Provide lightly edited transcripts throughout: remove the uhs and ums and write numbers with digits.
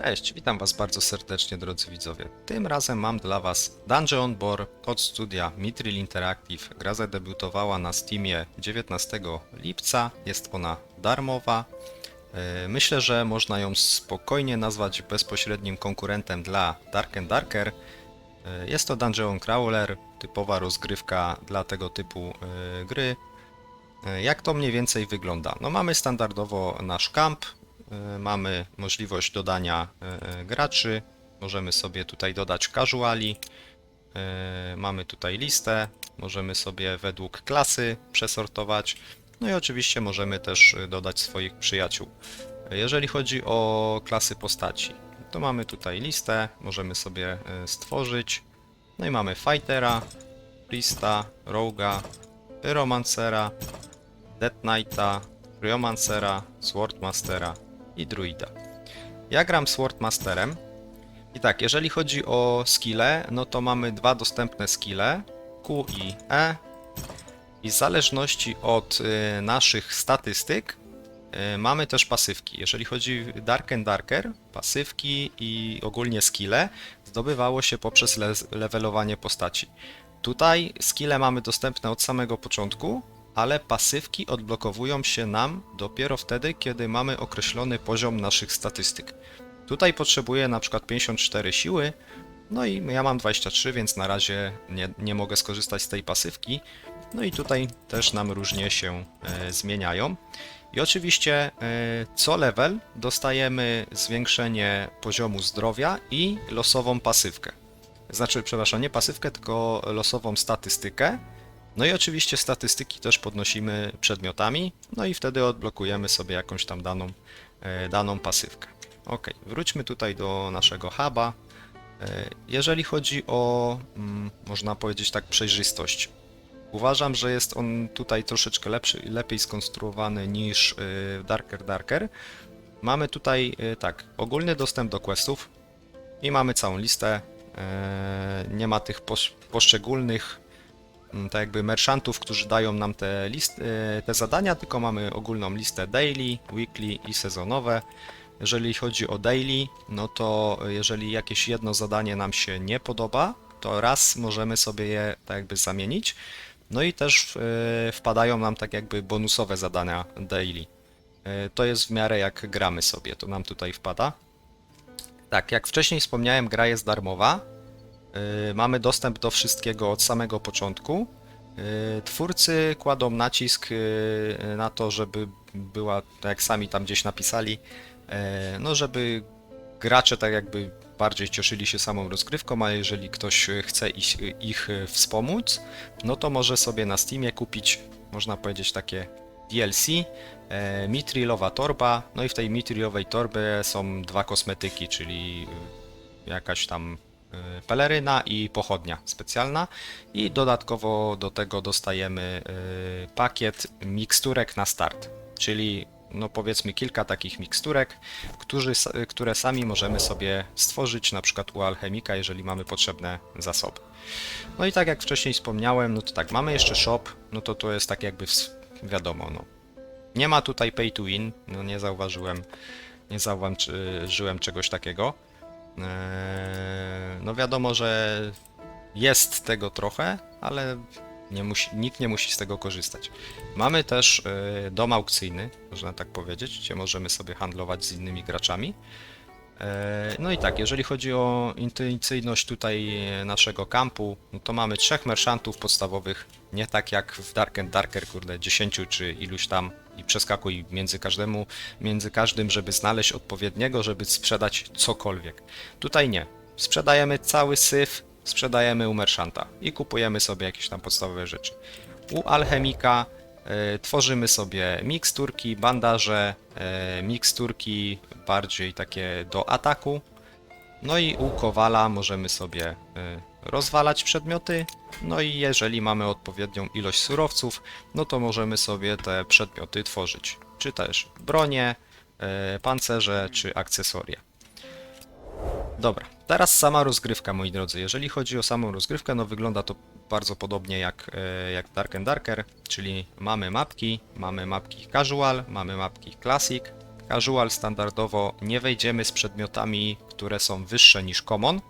Cześć, witam Was bardzo serdecznie, drodzy widzowie. Tym razem mam dla Was Dungeon Boar od studia Mithril Interactive. Gra zadebiutowała na Steamie 19 lipca, jest ona darmowa. Myślę, że można ją spokojnie nazwać bezpośrednim konkurentem dla Dark and Darker. Jest to Dungeon Crawler, typowa rozgrywka dla tego typu gry. Jak to mniej więcej wygląda? No mamy standardowo nasz camp, mamy możliwość dodania graczy, możemy sobie tutaj dodać casuali, mamy tutaj listę, możemy sobie według klasy przesortować, no i oczywiście możemy też dodać swoich przyjaciół. Jeżeli chodzi o klasy postaci, to mamy tutaj listę, możemy sobie stworzyć, no i mamy fightera, priesta, rogue'a, pyromancera, Death Knighta, Cryomancera, Swordmastera i Druida. Ja gram Swordmasterem i tak, jeżeli chodzi o skille, no to mamy dwa dostępne skille, Q i E, i w zależności od naszych statystyk mamy też pasywki. Jeżeli chodzi o Dark and Darker, pasywki i ogólnie skille zdobywało się poprzez levelowanie postaci. Tutaj skille mamy dostępne od samego początku, ale pasywki odblokowują się nam dopiero wtedy, kiedy mamy określony poziom naszych statystyk. Tutaj potrzebuję na przykład 54 siły, no i ja mam 23, więc na razie nie mogę skorzystać z tej pasywki. No i tutaj też nam różnie się zmieniają. I oczywiście co level dostajemy zwiększenie poziomu zdrowia i losową pasywkę. Znaczy, przepraszam, nie pasywkę, tylko losową statystykę. No i oczywiście statystyki też podnosimy przedmiotami, no i wtedy odblokujemy sobie jakąś tam daną pasywkę. Ok, wróćmy tutaj do naszego huba. Jeżeli chodzi o, można powiedzieć tak, przejrzystość. Uważam, że jest on tutaj troszeczkę lepiej skonstruowany niż w Darker. Mamy tutaj tak, ogólny dostęp do questów i mamy całą listę. Nie ma tych poszczególnych tak jakby merchantów, którzy dają nam te zadania, tylko mamy ogólną listę daily, weekly i sezonowe. Jeżeli chodzi o daily, no to jeżeli jakieś jedno zadanie nam się nie podoba, to raz możemy sobie je tak jakby zamienić. No i też wpadają nam tak jakby bonusowe zadania daily. To jest w miarę jak gramy sobie, to nam tutaj wpada. Tak, jak wcześniej wspomniałem, gra jest darmowa. Mamy dostęp do wszystkiego od samego początku. Twórcy kładą nacisk na to, żeby była, tak jak sami tam gdzieś napisali, no żeby gracze tak jakby bardziej cieszyli się samą rozgrywką, a jeżeli ktoś chce ich wspomóc, no to może sobie na Steamie kupić, można powiedzieć, takie DLC, Mithrilowa torba, no i w tej Mithrilowej torbie są dwa kosmetyki, czyli jakaś tam peleryna i pochodnia specjalna i dodatkowo do tego dostajemy pakiet miksturek na start, czyli no powiedzmy kilka takich miksturek, które sami możemy sobie stworzyć na przykład u alchemika, jeżeli mamy potrzebne zasoby. No i tak jak wcześniej wspomniałem, no to tak, mamy jeszcze shop, no to jest tak jakby wiadomo, no nie ma tutaj pay to win, no nie zauważyłem czegoś takiego. No wiadomo, że jest tego trochę, ale nikt nie musi z tego korzystać. Mamy też dom aukcyjny, można tak powiedzieć, gdzie możemy sobie handlować z innymi graczami. No i tak, jeżeli chodzi o intuicyjność tutaj naszego kampu, no to mamy trzech merchantów podstawowych, nie tak jak w Dark and Darker, kurde, 10 czy iluś tam i przeskakuj między każdym, żeby znaleźć odpowiedniego, żeby sprzedać cokolwiek. Tutaj nie. Sprzedajemy cały syf, sprzedajemy u merchanta i kupujemy sobie jakieś tam podstawowe rzeczy. U alchemika tworzymy sobie miksturki, bandaże, miksturki bardziej takie do ataku. No i u kowala możemy sobie rozwalać przedmioty. No i jeżeli mamy odpowiednią ilość surowców, no to możemy sobie te przedmioty tworzyć. Czy też bronie, pancerze, czy akcesoria. Dobra, teraz sama rozgrywka, moi drodzy. Jeżeli chodzi o samą rozgrywkę, no wygląda to bardzo podobnie jak Dark and Darker, czyli mamy mapki casual, mamy mapki classic. Casual standardowo nie wejdziemy z przedmiotami, które są wyższe niż common.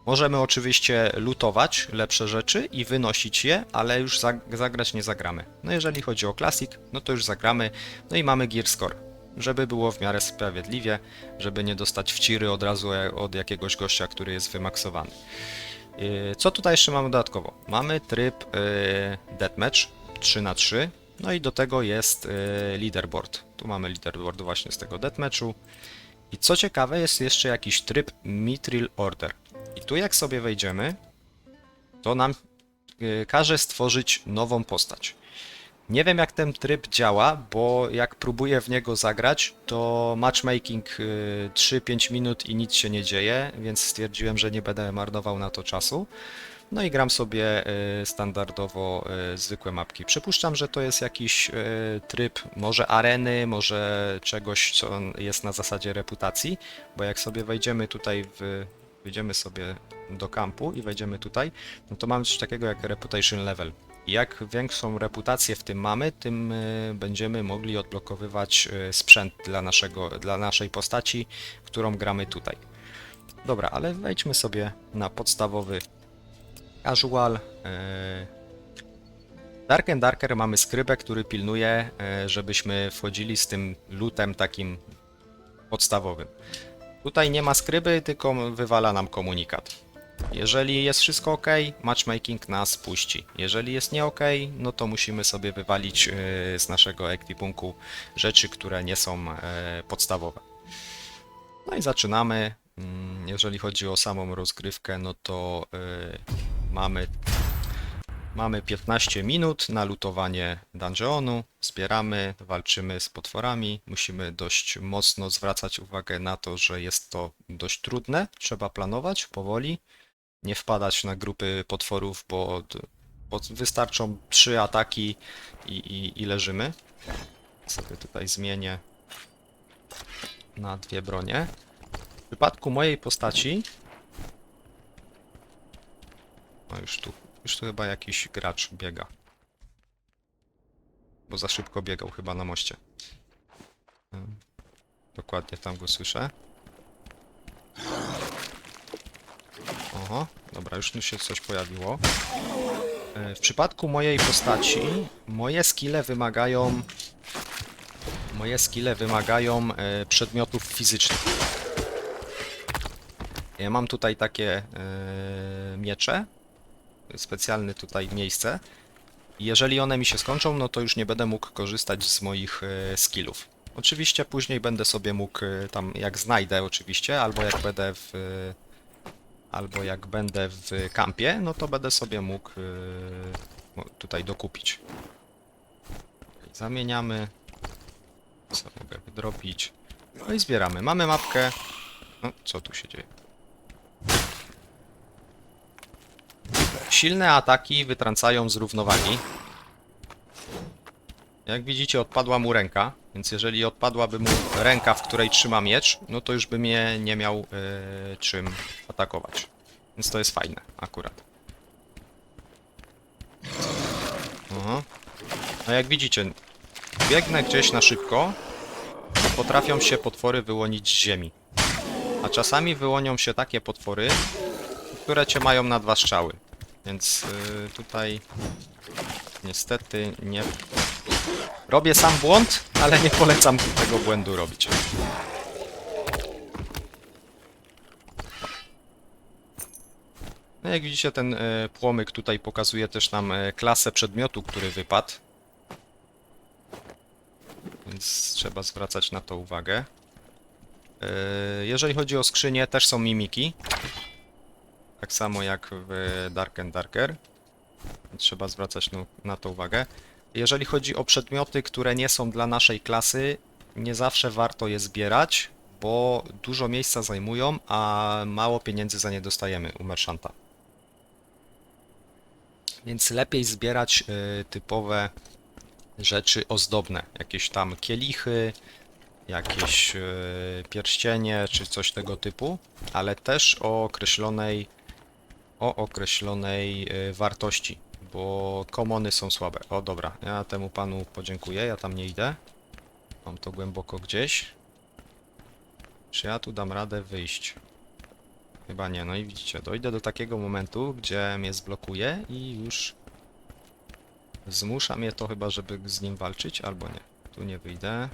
Możemy oczywiście lutować lepsze rzeczy i wynosić je, ale już zagrać nie zagramy. No jeżeli chodzi o Classic, no to już zagramy. No i mamy Gear Score, żeby było w miarę sprawiedliwie, żeby nie dostać wciry od razu od jakiegoś gościa, który jest wymaksowany. Co tutaj jeszcze mamy dodatkowo? Mamy tryb Deathmatch 3×3, no i do tego jest leaderboard. Tu mamy leaderboard właśnie z tego Deathmatchu. I co ciekawe, jest jeszcze jakiś tryb Mithril Order. I tu jak sobie wejdziemy, to nam każe stworzyć nową postać. Nie wiem jak ten tryb działa, bo jak próbuję w niego zagrać, to matchmaking 3-5 minut i nic się nie dzieje, więc stwierdziłem, że nie będę marnował na to czasu. No i gram sobie standardowo zwykłe mapki. Przypuszczam, że to jest jakiś tryb może areny, może czegoś, co jest na zasadzie reputacji, bo jak sobie wejdziemy tutaj wyjdziemy sobie do kampu i wejdziemy tutaj, no to mamy coś takiego jak reputation level. I jak większą reputację w tym mamy, tym będziemy mogli odblokowywać sprzęt dla naszej postaci, którą gramy tutaj. Dobra, ale wejdźmy sobie na podstawowy casual. Dark and Darker mamy skrybę, który pilnuje, żebyśmy wchodzili z tym lootem takim podstawowym. Tutaj nie ma skryby, tylko wywala nam komunikat. Jeżeli jest wszystko ok, matchmaking nas puści. Jeżeli jest nie ok, no to musimy sobie wywalić z naszego ekwipunku rzeczy, które nie są podstawowe. No i zaczynamy. Jeżeli chodzi o samą rozgrywkę, no to mamy 15 minut na lutowanie dungeonu, zbieramy, walczymy z potworami. Musimy dość mocno zwracać uwagę na to, że jest to dość trudne, trzeba planować powoli, nie wpadać na grupy potworów, bo wystarczą 3 ataki i leżymy. Sobie tutaj zmienię na 2 bronie. W przypadku mojej postaci... No już tu chyba jakiś gracz biega. Bo za szybko biegał chyba na moście. Dokładnie tam go słyszę. Oho, dobra, już tu się coś pojawiło. W przypadku mojej postaci moje skille wymagają przedmiotów fizycznych. Ja mam tutaj takie miecze, specjalne tutaj miejsce. Jeżeli one mi się skończą, no to już nie będę mógł korzystać z moich skillów. Oczywiście później będę sobie mógł tam, jak znajdę oczywiście, albo jak będę w kampie, no to będę sobie mógł tutaj dokupić. Zamieniamy. Co mogę wydrobić? No i zbieramy. Mamy mapkę. No, co tu się dzieje? Silne ataki wytrącają z równowagi. Jak widzicie, odpadła mu ręka, więc jeżeli odpadłaby mu ręka, w której trzyma miecz, no to już by mnie nie miał czym atakować. Więc to jest fajne, akurat. Aha. No jak widzicie, biegnę gdzieś na szybko, potrafią się potwory wyłonić z ziemi. A czasami wyłonią się takie potwory, które cię mają na 2 strzały. Więc tutaj niestety nie... Robię sam błąd, ale nie polecam tego błędu robić. No jak widzicie, ten płomyk tutaj pokazuje też nam klasę przedmiotu, który wypadł. Więc trzeba zwracać na to uwagę. Jeżeli chodzi o skrzynie, też są mimiki. Tak samo jak w Dark and Darker. Trzeba zwracać na to uwagę. Jeżeli chodzi o przedmioty, które nie są dla naszej klasy, nie zawsze warto je zbierać, bo dużo miejsca zajmują, a mało pieniędzy za nie dostajemy u merchanta. Więc lepiej zbierać typowe rzeczy ozdobne. Jakieś tam kielichy, jakieś pierścienie, czy coś tego typu, ale też o określonej wartości, bo commony są słabe. O dobra, ja temu panu podziękuję, ja tam nie idę. Mam to głęboko gdzieś. Czy ja tu dam radę wyjść? Chyba nie, no i widzicie, dojdę do takiego momentu, gdzie mnie zblokuje i już zmusza mnie to chyba, żeby z nim walczyć, albo nie. Tu nie wyjdę.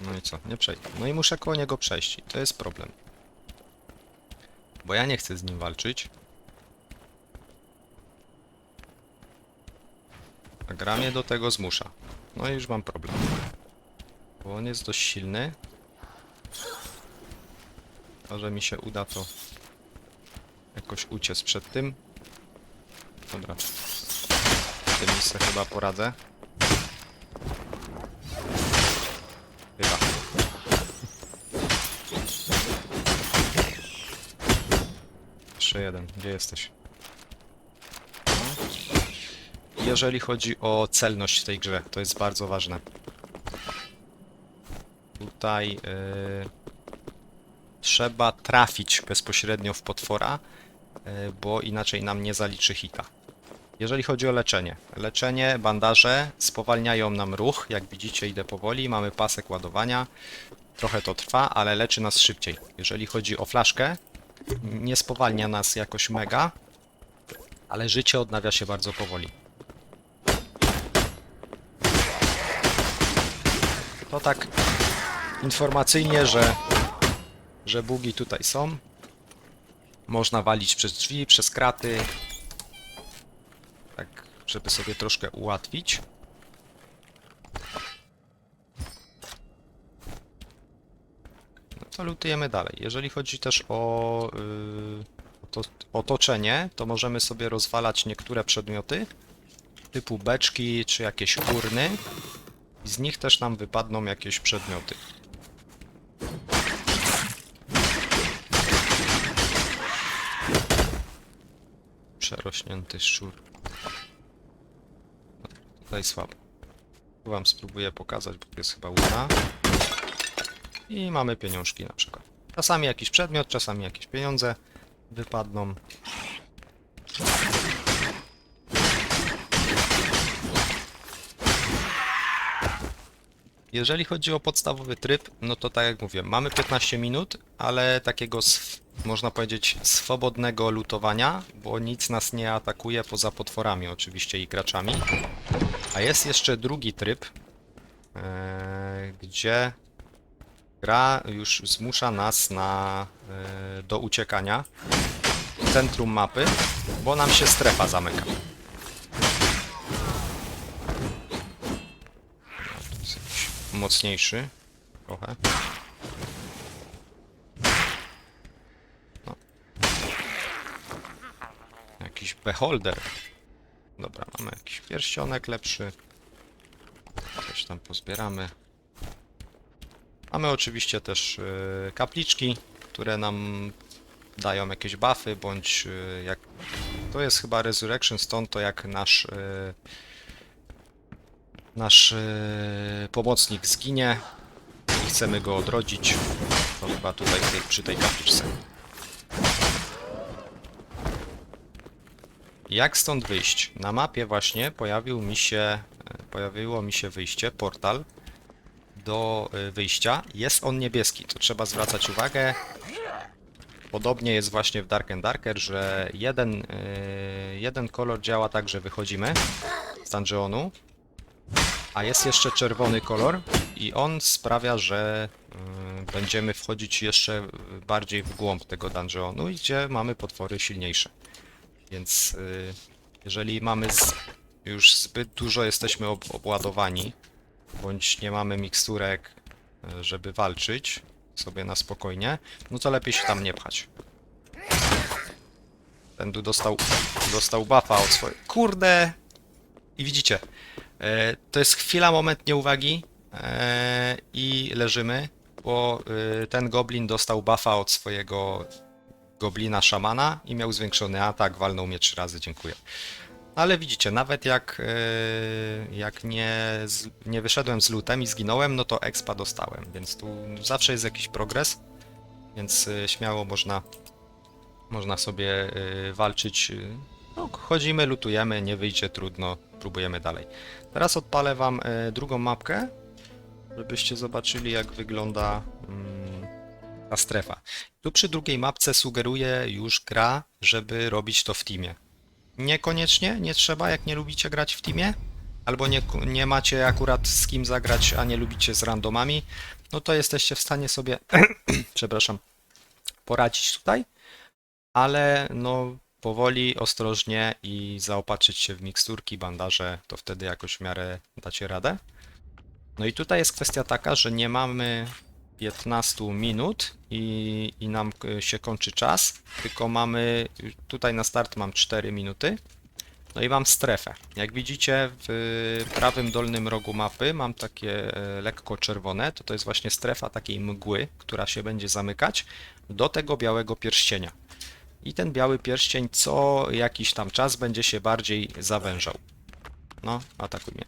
No i co? Nie przejdę. No i muszę koło niego przejść i to jest problem. Bo ja nie chcę z nim walczyć. A gra mnie do tego zmusza. No i już mam problem. Bo on jest dość silny. Może mi się uda to jakoś uciec przed tym. Dobra. Z tym se chyba poradzę. Chyba. Jeszcze jeden. Gdzie jesteś? No. Jeżeli chodzi o celność w tej grze, to jest bardzo ważne. Tutaj trzeba trafić bezpośrednio w potwora, bo inaczej nam nie zaliczy hita. Jeżeli chodzi o leczenie. Leczenie, bandaże spowalniają nam ruch. Jak widzicie, idę powoli. Mamy pasek ładowania. Trochę to trwa, ale leczy nas szybciej. Jeżeli chodzi o flaszkę, nie spowalnia nas jakoś mega, ale życie odnawia się bardzo powoli. To tak informacyjnie, że bugi tutaj są. Można walić przez drzwi, przez kraty. Tak, żeby sobie troszkę ułatwić. No to lutujemy dalej. Jeżeli chodzi też o otoczenie, to możemy sobie rozwalać niektóre przedmioty, typu beczki czy jakieś urny. I z nich też nam wypadną jakieś przedmioty. Przerośnięty szczur. Tutaj słabo. Tu wam spróbuję pokazać, bo to jest chyba urna. I mamy pieniążki na przykład. Czasami jakiś przedmiot, czasami jakieś pieniądze wypadną. Jeżeli chodzi o podstawowy tryb, no to tak jak mówię, mamy 15 minut, ale takiego, można powiedzieć, swobodnego lutowania, bo nic nas nie atakuje poza potworami oczywiście i graczami. A jest jeszcze drugi tryb, gdzie gra już zmusza nas do uciekania w centrum mapy, bo nam się strefa zamyka. Tu jest jakiś mocniejszy trochę. No. Jakiś beholder. Dobra, mamy jakiś pierścionek lepszy. Coś tam pozbieramy. Mamy oczywiście też kapliczki, które nam dają jakieś buffy, bądź jak... To jest chyba Resurrection Stone, to jak nasz pomocnik zginie i chcemy go odrodzić, to chyba tutaj przy tej kapliczce. Jak stąd wyjść? Na mapie właśnie pojawiło mi się wyjście, portal do wyjścia. Jest on niebieski, to trzeba zwracać uwagę. Podobnie jest właśnie w Dark and Darker, że jeden kolor działa tak, że wychodzimy z dungeonu, a jest jeszcze czerwony kolor i on sprawia, że będziemy wchodzić jeszcze bardziej w głąb tego dungeonu, gdzie mamy potwory silniejsze. Więc jeżeli mamy już zbyt dużo jesteśmy obładowani, bądź nie mamy miksturek, żeby walczyć sobie na spokojnie, no to lepiej się tam nie pchać. Ten tu dostał buffa od swojego... Kurde! I widzicie, to jest chwila, moment nieuwagi i leżymy, bo ten goblin dostał buffa od swojego goblina szamana i miał zwiększony atak, walnął mnie 3 razy, dziękuję. Ale widzicie, nawet jak nie wyszedłem z lootem i zginąłem, no to expa dostałem, więc tu zawsze jest jakiś progres, więc śmiało można sobie walczyć. No, chodzimy, lootujemy, nie wyjdzie trudno, po spróbujemy dalej. Teraz odpalę wam drugą mapkę, żebyście zobaczyli, jak wygląda ta strefa. Tu przy drugiej mapce sugeruje już gra, żeby robić to w teamie. Niekoniecznie, nie trzeba, jak nie lubicie grać w teamie, albo nie macie akurat z kim zagrać, a nie lubicie z randomami, no to jesteście w stanie sobie, przepraszam, poradzić tutaj, ale no powoli, ostrożnie i zaopatrzyć się w miksturki, bandaże, to wtedy jakoś w miarę dacie radę. No i tutaj jest kwestia taka, że nie mamy 15 minut i nam się kończy czas, tylko mamy, tutaj na start mam 4 minuty, no i mam strefę. Jak widzicie w prawym dolnym rogu mapy mam takie lekko czerwone, to jest właśnie strefa takiej mgły, która się będzie zamykać do tego białego pierścienia. I ten biały pierścień co jakiś tam czas będzie się bardziej zawężał. No, atakuj mnie.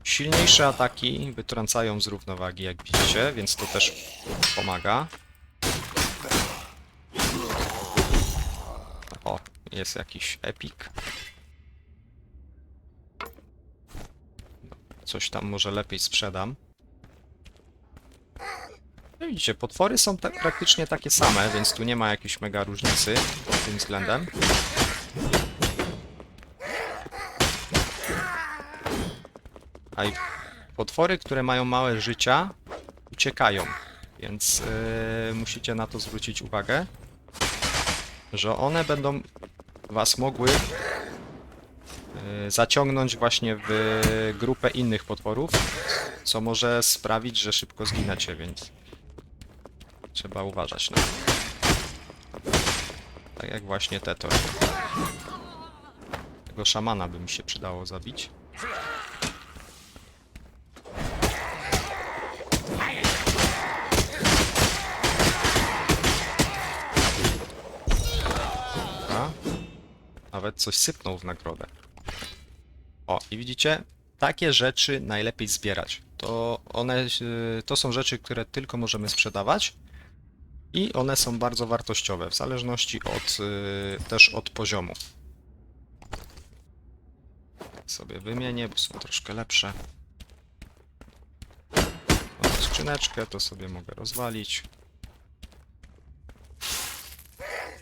Silniejsze ataki wytrącają z równowagi, jak widzicie, więc to też pomaga. O, jest jakiś epik. Coś tam może lepiej sprzedam. No widzicie, potwory są praktycznie takie same, więc tu nie ma jakiejś mega różnicy pod tym względem. A i potwory, które mają małe życia, uciekają, więc musicie na to zwrócić uwagę, że one będą was mogły zaciągnąć właśnie w grupę innych potworów, co może sprawić, że szybko zginacie, więc trzeba uważać na to. Tak jak właśnie te to. Tego szamana by mi się przydało zabić. Nawet coś sypnął w nagrodę. O, i widzicie? Takie rzeczy najlepiej zbierać. To są rzeczy, które tylko możemy sprzedawać i one są bardzo wartościowe, w zależności też od poziomu. Sobie wymienię, bo są troszkę lepsze. Mam skrzyneczkę, to sobie mogę rozwalić.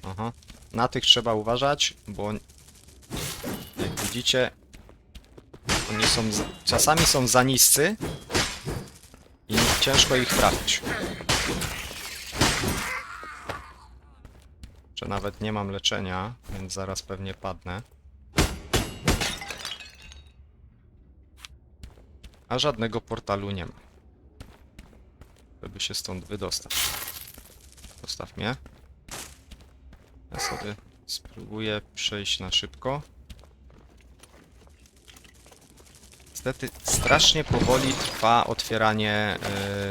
Aha. Na tych trzeba uważać, bo jak widzicie, oni czasami są za niscy i ciężko ich trafić. Że nawet nie mam leczenia, więc zaraz pewnie padnę. A żadnego portalu nie ma, żeby się stąd wydostać. Zostaw mnie. Ja sobie spróbuję przejść na szybko. Niestety strasznie powoli trwa otwieranie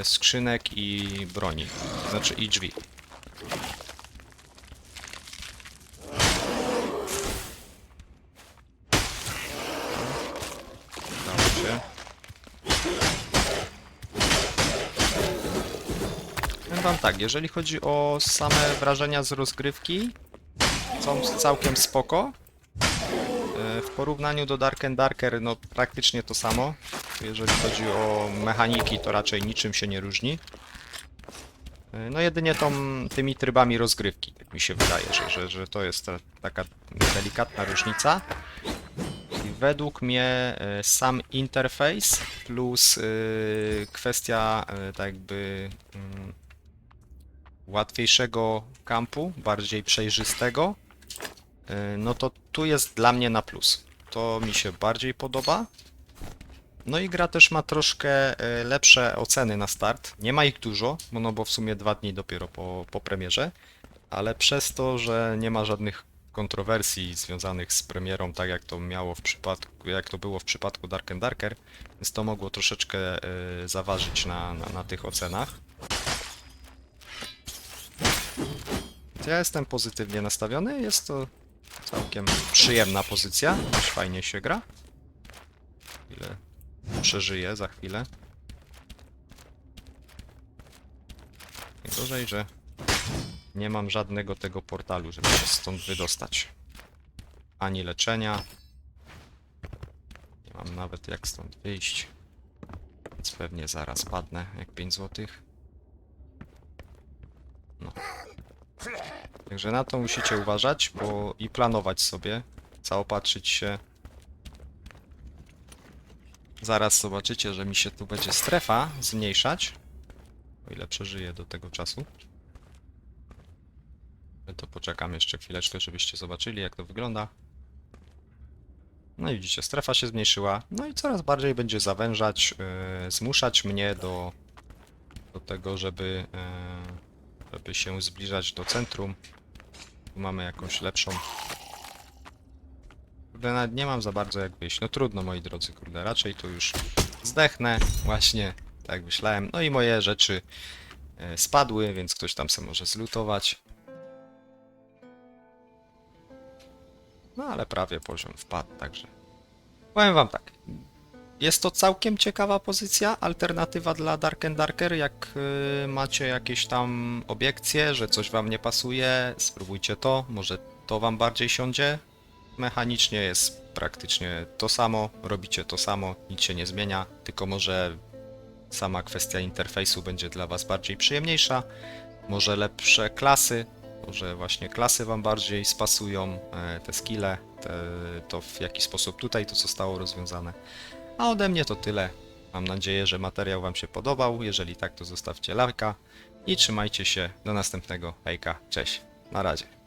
skrzynek i broni, znaczy i drzwi. Udało się. Powiem wam tak, jeżeli chodzi o same wrażenia z rozgrywki, są całkiem spoko. W porównaniu do Dark and Darker, no praktycznie to samo. Jeżeli chodzi o mechaniki, to raczej niczym się nie różni. No jedynie tymi trybami rozgrywki, tak mi się wydaje, że to jest taka delikatna różnica. I według mnie sam interfejs plus kwestia tak jakby łatwiejszego kampu, bardziej przejrzystego, no to tu jest dla mnie na plus. To mi się bardziej podoba. No i gra też ma troszkę lepsze oceny na start. Nie ma ich dużo, no bo w sumie 2 dni dopiero po premierze, ale przez to, że nie ma żadnych kontrowersji związanych z premierą, tak jak to miało jak to było w przypadku Dark and Darker, więc to mogło troszeczkę zaważyć na tych ocenach. Ja jestem pozytywnie nastawiony, jest to całkiem przyjemna pozycja, dość fajnie się gra. Chwilę przeżyję za chwilę. Najgorzej, że nie mam żadnego tego portalu, żeby się stąd wydostać. ani leczenia. Nie mam nawet jak stąd wyjść. Więc pewnie zaraz padnę jak 5 złotych. No. Także na to musicie uważać, bo i planować sobie, zaopatrzyć się. Zaraz zobaczycie, że mi się tu będzie strefa zmniejszać, o ile przeżyję do tego czasu. To poczekam jeszcze chwileczkę, żebyście zobaczyli, jak to wygląda. No i widzicie, strefa się zmniejszyła, no i coraz bardziej będzie zawężać, zmuszać mnie do tego, żeby się zbliżać do centrum. Tu mamy jakąś lepszą. Kurde, nawet nie mam za bardzo jak wyjść. No trudno, moi drodzy, kurde, raczej tu już zdechnę, właśnie, tak jak myślałem. No i moje rzeczy spadły, więc ktoś tam sobie może zlutować. No ale prawie poziom wpadł, także powiem wam tak. Jest to całkiem ciekawa pozycja, alternatywa dla Dark and Darker. Jak macie jakieś tam obiekcje, że coś wam nie pasuje, spróbujcie to, może to wam bardziej siądzie. Mechanicznie jest praktycznie to samo, robicie to samo, nic się nie zmienia, tylko może sama kwestia interfejsu będzie dla was bardziej przyjemniejsza, może lepsze klasy, może właśnie klasy wam bardziej spasują, te skille, to w jaki sposób tutaj to zostało rozwiązane. A ode mnie to tyle. Mam nadzieję, że materiał wam się podobał. Jeżeli tak, to zostawcie lajka i trzymajcie się. Do następnego. Hejka, cześć. Na razie.